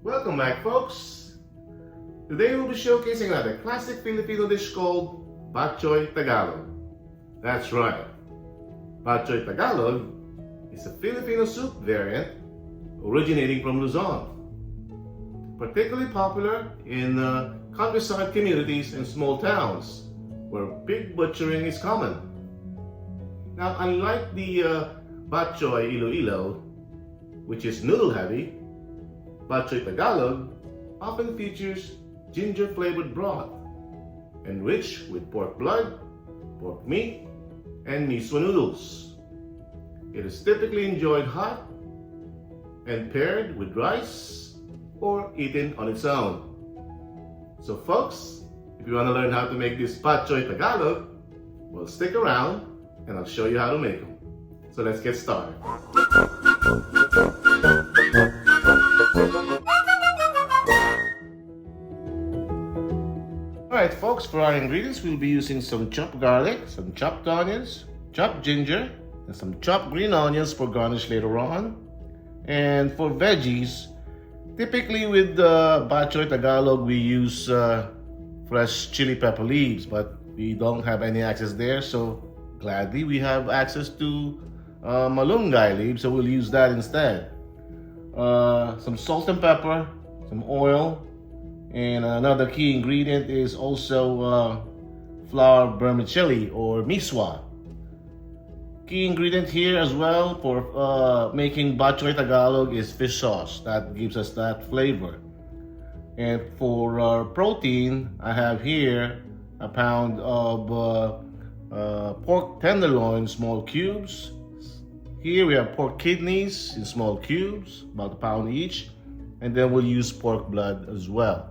Welcome back, folks. Today we'll be showcasing another classic Filipino dish called Batchoy Tagalog. That's right. Batchoy Tagalog is a Filipino soup variant originating from Luzon. Particularly popular in countryside communities and small towns where pig butchering is common. Now, unlike the Batchoy Iloilo, which is noodle heavy, Batchoy Tagalog often features ginger-flavored broth, enriched with pork blood, pork meat, and Misua Noodles. It is typically enjoyed hot and paired with rice or eaten on its own. So folks, if you want to learn how to make this Batchoy Tagalog, well, stick around and I'll show you how to make them. So let's get started. Alright folks, for our ingredients, we'll be using some chopped garlic, some chopped onions, chopped ginger, and some chopped green onions for garnish later on. And for veggies, typically with Batchoy Tagalog, we use fresh chili pepper leaves, but we don't have any access there, so gladly we have access to malunggay leaves, so we'll use that instead. Some salt and pepper, some oil, and another key ingredient is also flour vermicelli or misua. Key ingredient here as well for making Batchoy Tagalog is fish sauce. That gives us that flavor. And for protein, I have here a pound of pork tenderloin, small cubes. Here we have pork kidneys in small cubes, about a pound each. And then we'll use pork blood as well.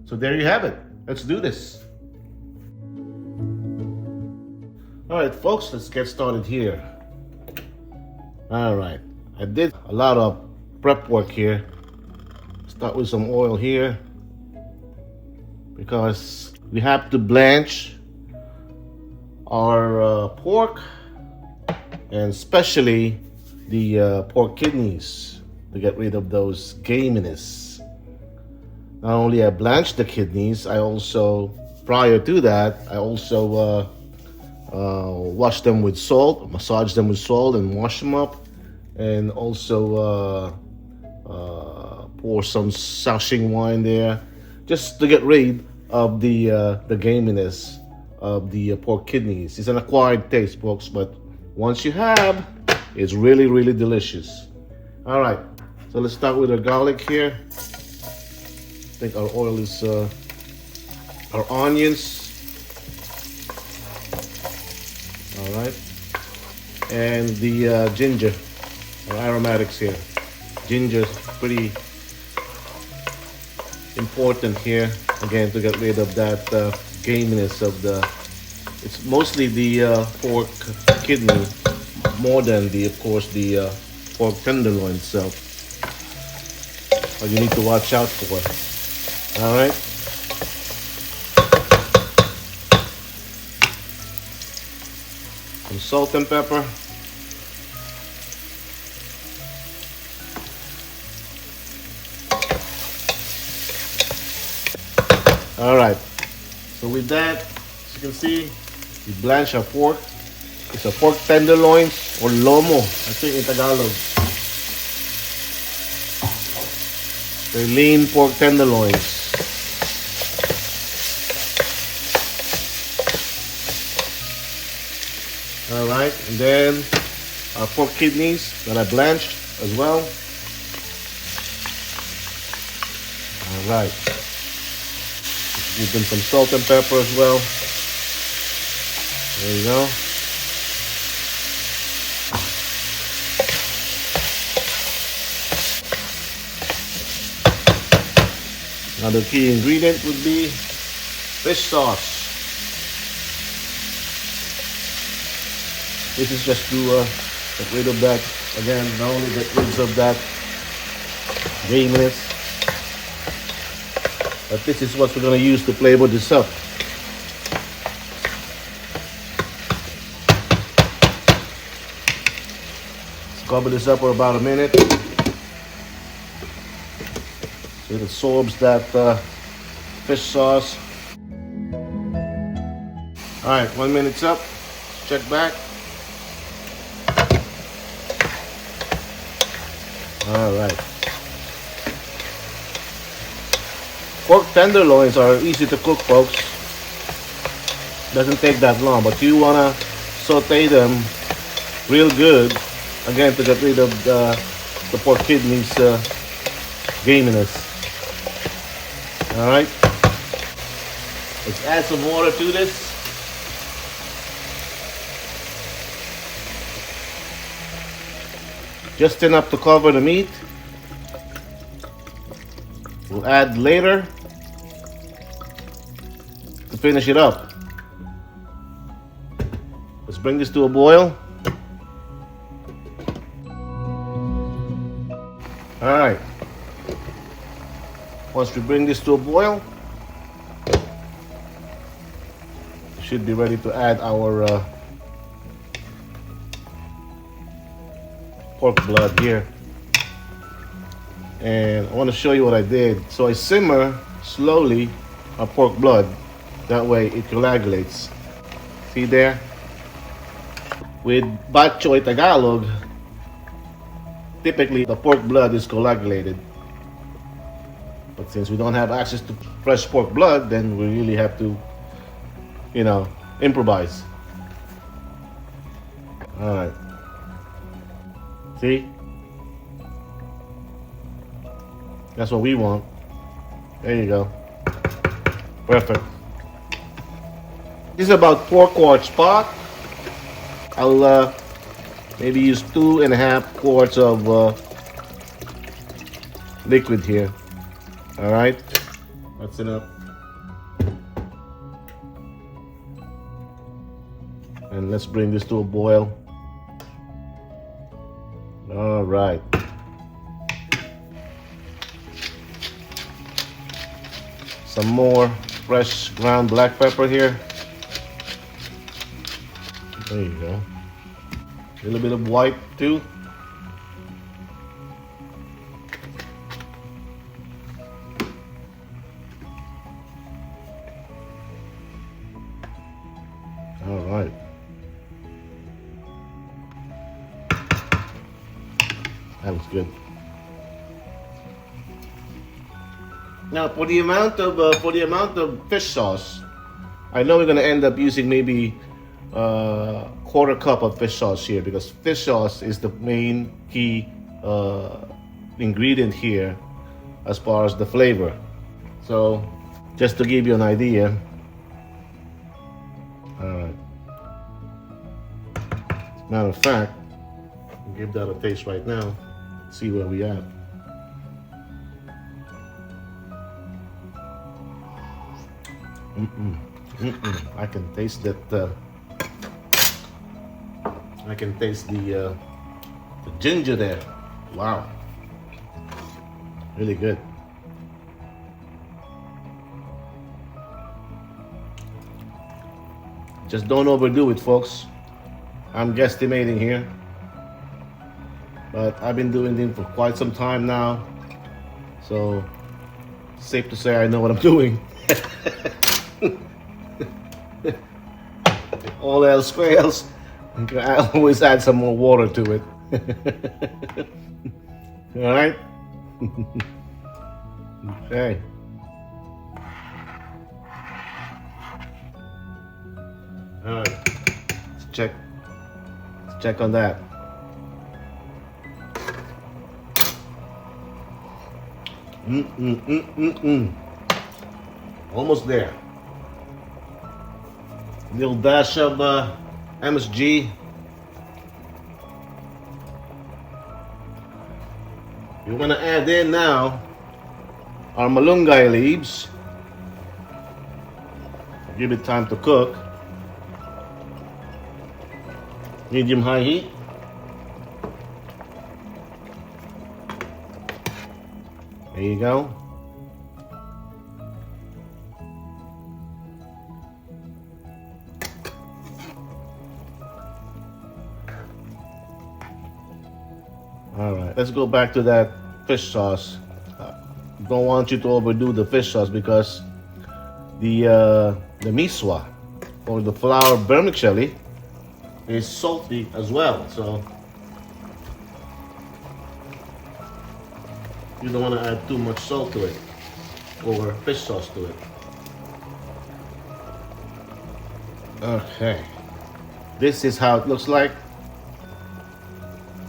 So there you have it. Let's do this. All right, folks, let's get started here. All right, I did a lot of prep work here. Start with some oil here because we have to blanch our pork, and especially the pork kidneys to get rid of those gaminess. Not only I blanched the kidneys, I also, prior to that, I also wash them with salt, massage them with salt and wash them up, and also pour some Shaoxing wine there, just to get rid of the gaminess of the pork kidneys. It's an acquired taste, folks, but once you have, it's really, really delicious. All right, so let's start with our garlic here. I think our oil is our onions. All right, and the ginger, our aromatics here. Ginger is pretty important here, again, to get rid of that gaminess of the, it's mostly the pork kidney more than the, of course, the pork tenderloin itself. But you need to watch out for. All right. Some salt and pepper. All right. So with that, as you can see, we blanch our pork. It's a pork tenderloins or lomo, I think in Tagalog. They're lean pork tenderloins. All right, and then our pork kidneys that I blanched as well. All right, give them some salt and pepper as well. There you go. Another key ingredient would be fish sauce. This is just to get rid of that, again, not only get rid of that gaminess, but this is what we're going to use to flavor this up. Let's cover this up for about a minute. It absorbs that fish sauce. All right, 1 minute's up. Check back. All right. Pork tenderloins are easy to cook, folks. Doesn't take that long, but you wanna saute them real good, again, to get rid of the pork kidneys gaminess. All right. Let's add some water to this. Just enough to cover the meat. We'll add later to finish it up. Let's bring this to a boil. All right. Once we bring this to a boil, we should be ready to add our pork blood here. And I want to show you what I did. So I simmer slowly our pork blood. That way it coagulates. See there? With Batchoy Tagalog, typically the pork blood is coagulated. But since we don't have access to fresh pork blood, then we really have to, improvise. All right. See? That's what we want. There you go. Perfect. This is about 4 quarts pot. I'll maybe use 2.5 quarts of liquid here. All right, that's enough. And let's bring this to a boil. All right. Some more fresh ground black pepper here. There you go. A little bit of white too. All right. That looks good. Now, for the amount of fish sauce, I know we're gonna end up using maybe quarter cup of fish sauce here, because fish sauce is the main key ingredient here as far as the flavor. So, just to give you an idea. All right. Matter of fact, I'll give that a taste right now. See where we at. I can taste that. I can taste the ginger there. Wow, really good. Just don't overdo it, folks. I'm guesstimating here, but I've been doing this for quite some time now, so safe to say I know what I'm doing. All else fails, I always add some more water to it. All right. Okay. All right. Let's check on that. Almost there. A little dash of MSG. You want to add in now our malunggay leaves. Give it time to cook. Medium-high heat. There you go. All right, let's go back to that fish sauce. don't want you to overdo the fish sauce because the misua or the flour vermicelli is salty as well. So you don't want to add too much salt to it or fish sauce to it. Okay, this is how it looks like.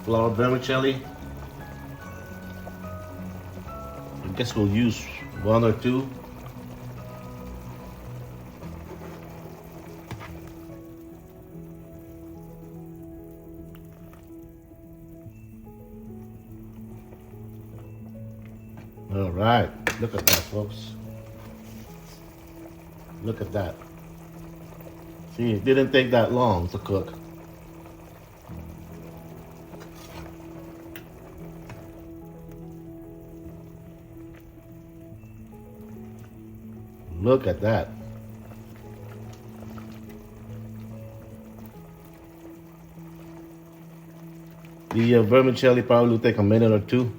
Flour vermicelli. I guess we'll use one or two. All right, look at that, folks. Look at that. See, it didn't take that long to cook. Look at that. The vermicelli probably will take a minute or two.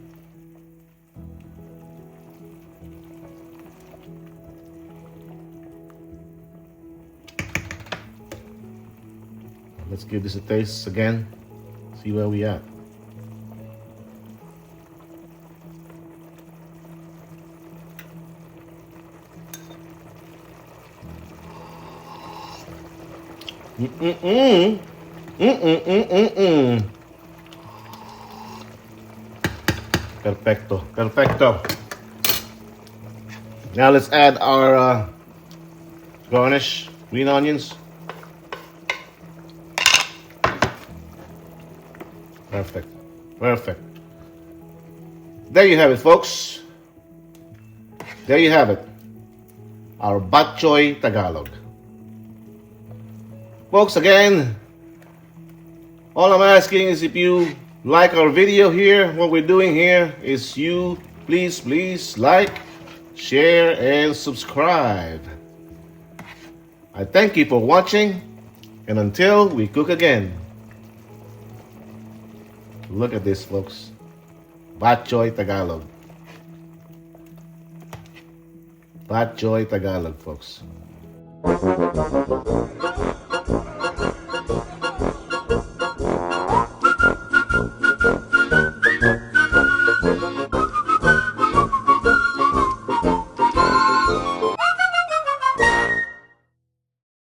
Let's give this a taste again. See where we at. Perfecto, perfecto. Now let's add our garnish, green onions. Perfect, perfect. There you have it, folks. There you have it. Our Batchoy Tagalog. Folks, again, all I'm asking is if you like our video here, what we're doing here is you please like, share, and subscribe. I thank you for watching, and until we cook again. Look at this, folks. Batchoy Tagalog. Batchoy Tagalog, folks.